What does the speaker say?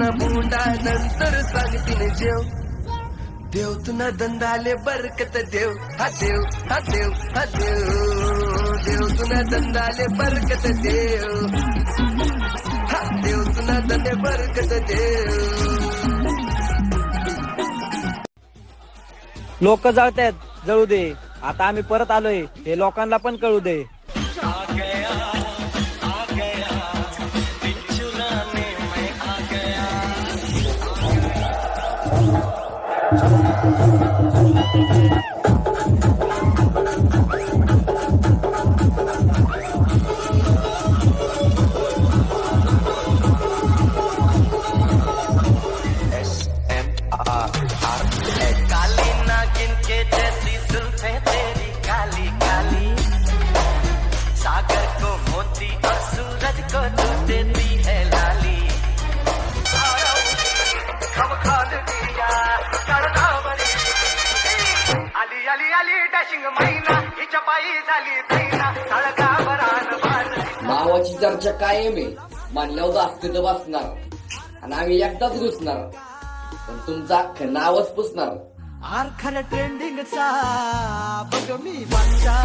ना मुंडा नंतर सांगतीन जेव देव तुना धंदाले बरकत देव हा देव हा देव हा देव देव तुना धंदाले बरकत देव हा देव तुना धंदे बरकत देव. लोक जळतायत जळू दे, आता आम्ही परत आलोय हे लोकांना पण कळू दे. काली नागिन के जैसी जुल्फे तेरी काली काली सागर को मोती और सूरज को तू देती है लाली. आली आली आली डॅशिंग मैना हिच्या पायी झाली दैना तळगावरान बाजरी. नावाची चर्चा कायम आहे, मानल्यावर अस्तित्व बसणार आणि आम्ही एकदाच घुसणार, पण तुमचं अख्खं नावच पुसणार. आर खरं ट्रेंडिंगचा बघ मी वाचा